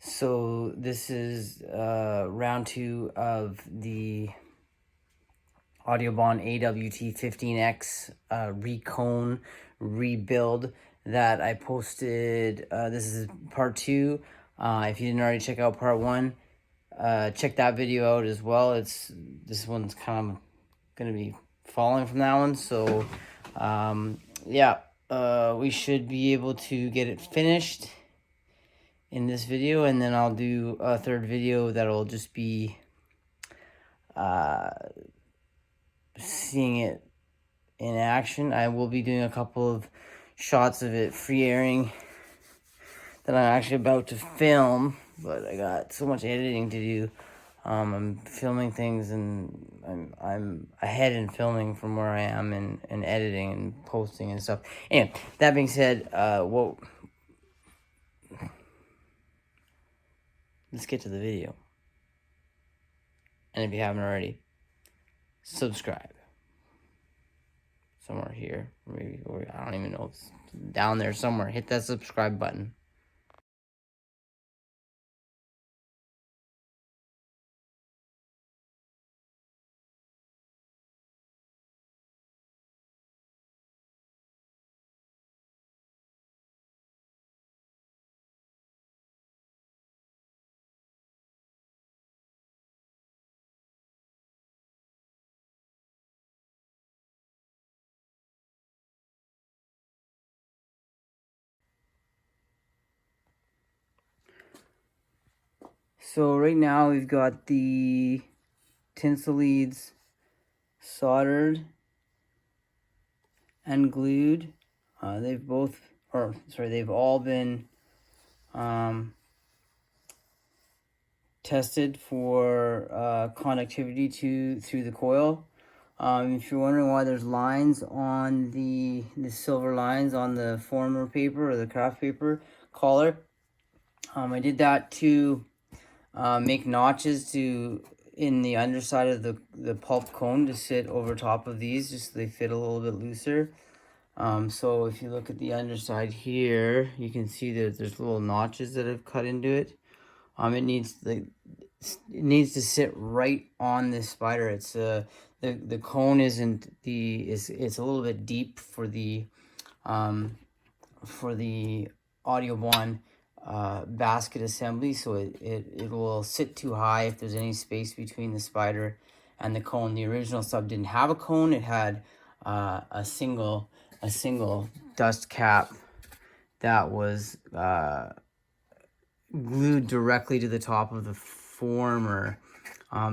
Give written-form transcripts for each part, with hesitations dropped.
So this is round 2 of the Audiobahn AWT15X recone rebuild that I posted. This is part 2. If you didn't already check out part 1, check that video out as well. This one's kind of going to be following from that one. So we should be able to get it finished in this video, and then I'll do a third video that'll just be seeing it in action. I will be doing a couple of shots of it free airing that I'm actually about to film, but I got so much editing to do. I'm filming things, and I'm ahead in filming from where I am in editing and posting and stuff. Anyway, that being said, let's get to the video. And if you haven't already, subscribe. Somewhere here, maybe, or I don't even know, it's down there somewhere. Hit that subscribe button. So right now we've got the tinsel leads soldered and glued. They've all been tested for conductivity through the coil. If you're wondering why there's lines on the silver lines on the former paper or the craft paper collar, I did that to make notches in the underside of the pulp cone to sit over top of these, just so they fit a little bit looser. So if you look at the underside here, you can see that there's little notches that I've cut into it. It needs to sit right on this spider. It's the cone it's a little bit deep for the Audiobahn basket assembly, so it will sit too high if there's any space between the spider and the cone. The original sub didn't have a cone. It had a single dust cap that was glued directly to the top of the former.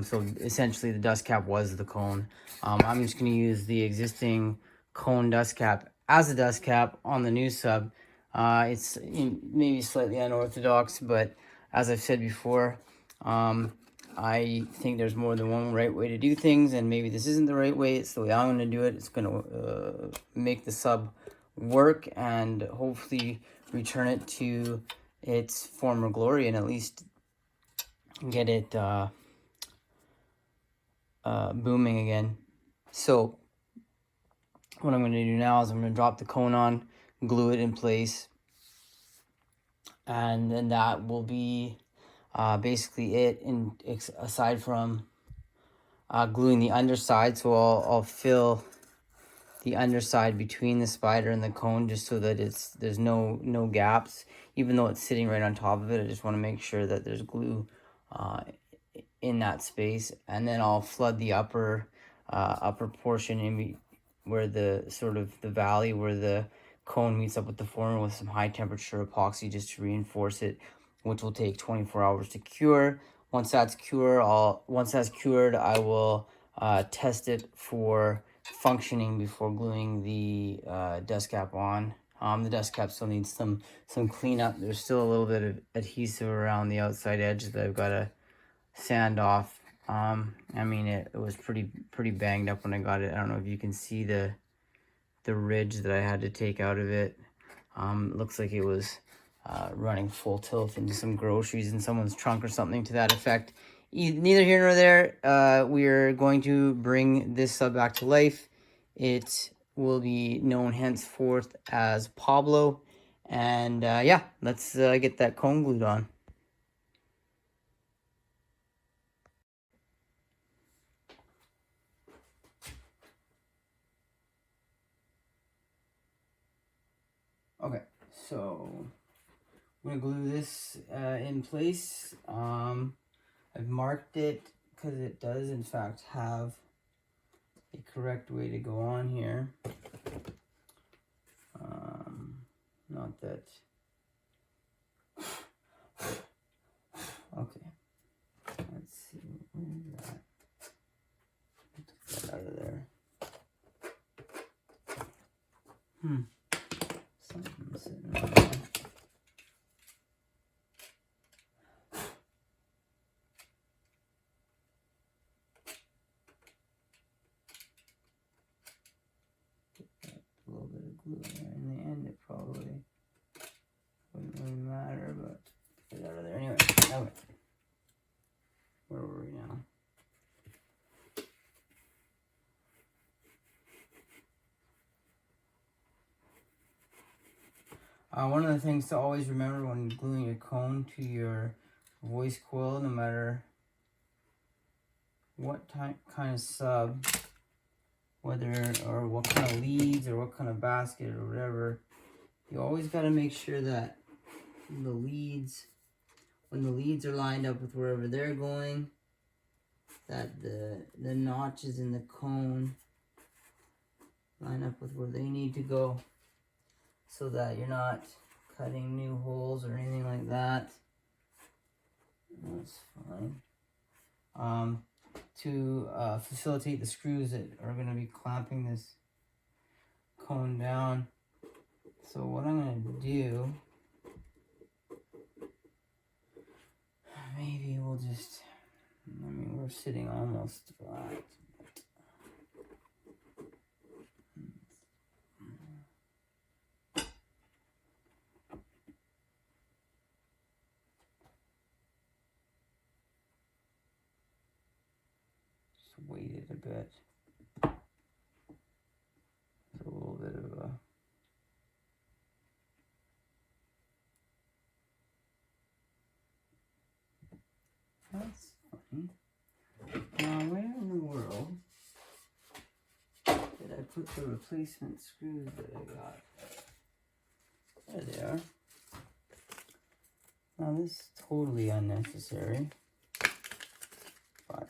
So essentially the dust cap was the cone. I'm just going to use the existing cone dust cap as a dust cap on the new sub. It's maybe slightly unorthodox, but as I've said before, I think there's more than one right way to do things, and maybe this isn't the right way. It's the way I'm going to do it. It's going to make the sub work and hopefully return it to its former glory, and at least get it booming again. So what I'm going to do now is I'm going to drop the cone on, glue it in place, and then that will be basically it. Aside from gluing the underside, so I'll fill the underside between the spider and the cone, just so that there's no gaps. Even though it's sitting right on top of it, I just want to make sure that there's glue in that space. And then I'll flood the upper portion where the valley where the cone meets up with the former with some high temperature epoxy, just to reinforce it, which will take 24 hours to cure. Once that's cured, I will test it for functioning before gluing the dust cap on. The dust cap still needs some cleanup. There's still a little bit of adhesive around the outside edge that I've got to sand off. I mean, it was pretty banged up when I got it. I don't know if you can see the ridge that I had to take out of it. It looks like it was running full tilt into some groceries in someone's trunk or something to that effect. Neither here nor there. We're going to bring this sub back to life. It will be known henceforth as Pablo. And yeah, let's get that cone glued on. Okay, so I'm gonna glue this in place. I've marked it because it does in fact have a correct way to go on here. Not that. Okay, let's see, where's that? Get that out of there. Something's sitting on there. A little bit of glue there. In the end, it probably wouldn't really matter, but get it out of there anyway. Okay. Where were we now? One of the things to always remember when gluing a cone to your voice coil, no matter what kind of sub, whether or what kind of leads or what kind of basket or whatever, you always got to make sure that the leads, when the leads are lined up with wherever they're going, that the notches in the cone line up with where they need to go, so that you're not cutting new holes or anything like that. That's fine. To facilitate the screws that are going to be clamping this cone down. So what I'm going to do, maybe we'll just, I mean, we're sitting almost flat. Just weight it a bit. It's a little bit of a, that's funny. Now, where in the world did I put the replacement screws that I got? There they are. Now, this is totally unnecessary, but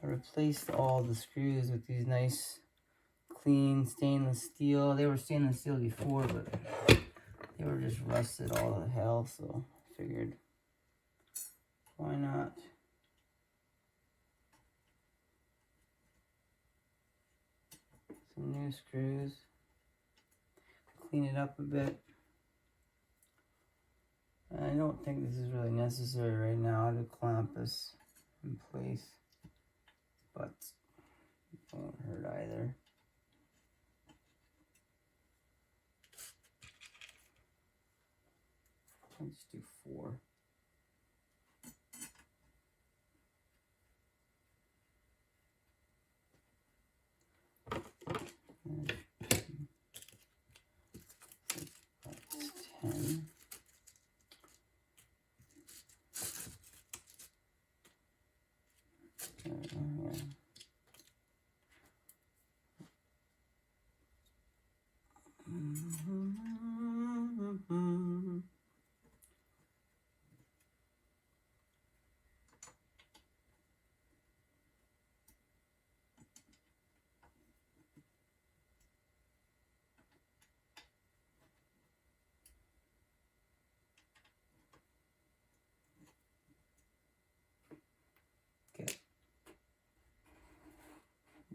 I replaced all the screws with these nice, clean stainless steel. They were stainless steel before, but they were just rusted all to hell, so I figured, why not? Some new screws. Clean it up a bit. And I don't think this is really necessary right now to clamp this in place, but it won't hurt either. Let's do 4. That's 10. Yeah. Okay.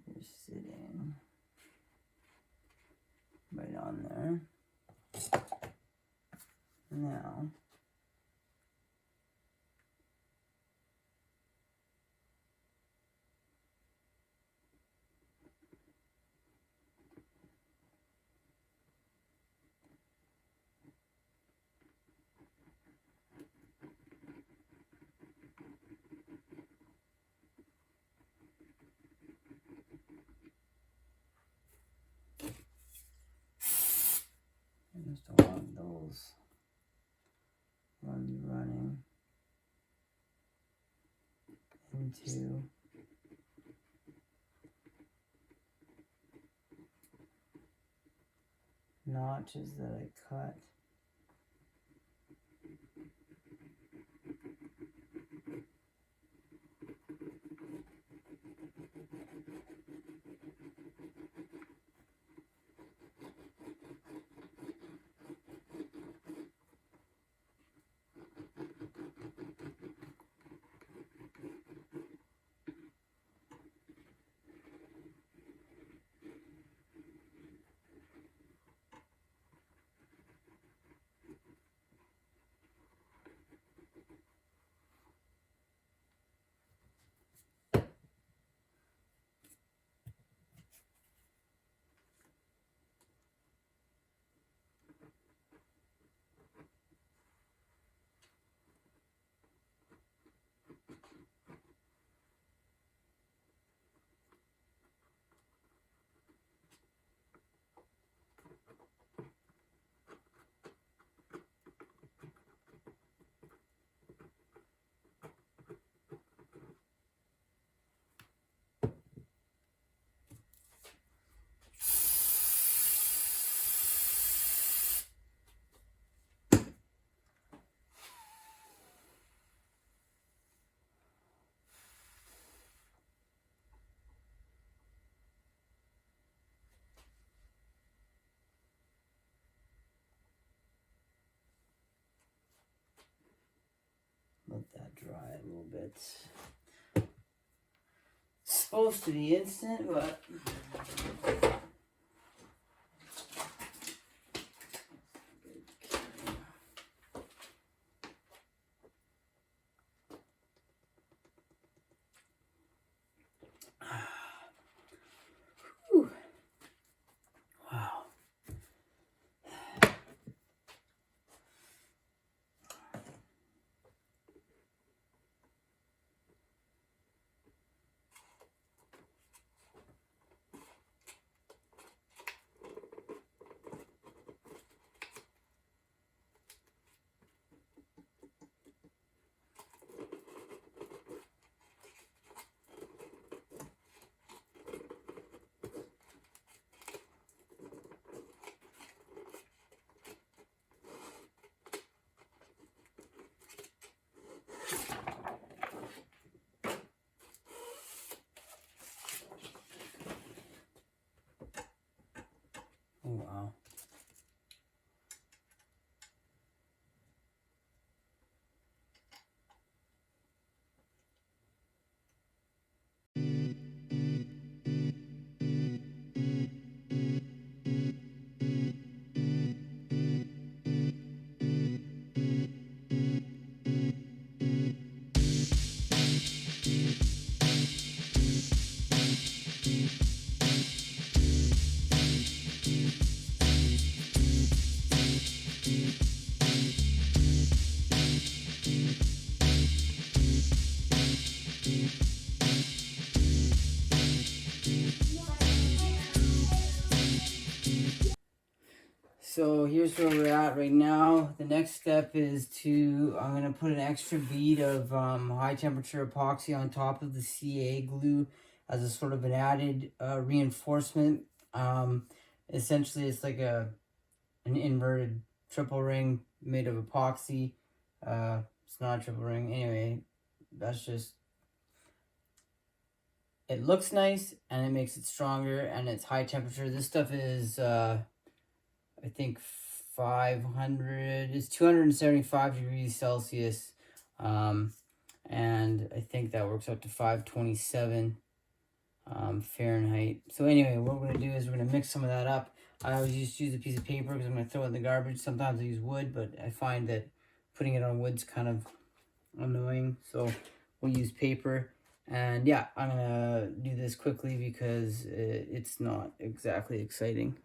You're sitting right on there. Now, I just don't want those ones running into notches that I cut. Let that dry a little bit. It's supposed to be instant, but whew. Wow. Oh, wow. So here's where we're at right now. The next step is I'm going to put an extra bead of high temperature epoxy on top of the CA glue as a sort of an added reinforcement. Essentially, it's like an inverted triple ring made of epoxy. It's not a triple ring. Anyway, that's just... It looks nice, and it makes it stronger, and it's high temperature. This stuff is... I think 275 degrees Celsius, and I think that works out to 527 Fahrenheit. So anyway, what we're going to do is we're going to mix some of that up. I always just use a piece of paper because I'm going to throw it in the garbage. Sometimes I use wood, but I find that putting it on wood's kind of annoying, so we'll use paper. And yeah, I'm going to do this quickly because it's not exactly exciting.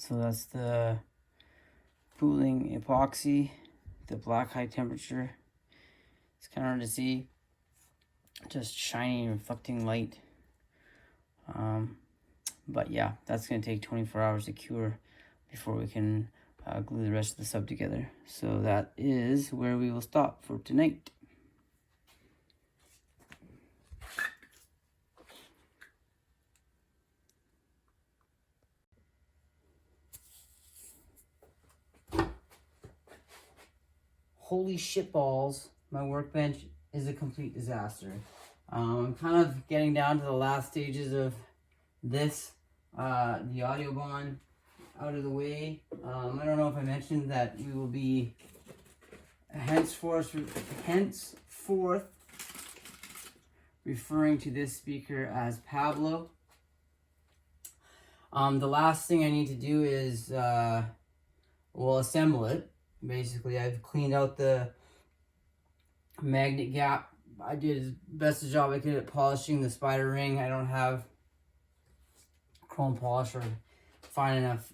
So that's the cooling epoxy, the black high temperature. It's kind of hard to see, just shiny reflecting light. But yeah, that's going to take 24 hours to cure before we can glue the rest of the sub together. So that is where we will stop for tonight. Holy shitballs, my workbench is a complete disaster. I'm kind of getting down to the last stages of this, the Audiobahn out of the way. I don't know if I mentioned that we will be henceforth referring to this speaker as Pablo. The last thing I need to do is, we'll assemble it. Basically, I've cleaned out the magnet gap. I did as best a job I could at polishing the spider ring. I don't have chrome polish or fine enough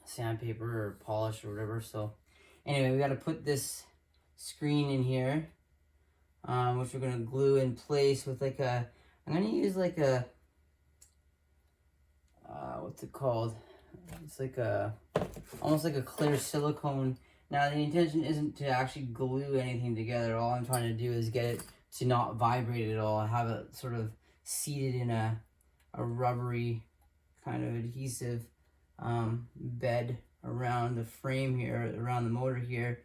sandpaper or polish or whatever. So anyway, we got to put this screen in here, which we're gonna glue in place with like a, I'm gonna use like a, what's it called? It's like a, almost like a clear silicone. Now the intention isn't to actually glue anything together. All I'm trying to do is get it to not vibrate at all. Have it sort of seated in a rubbery kind of adhesive bed around the frame here, around the motor here.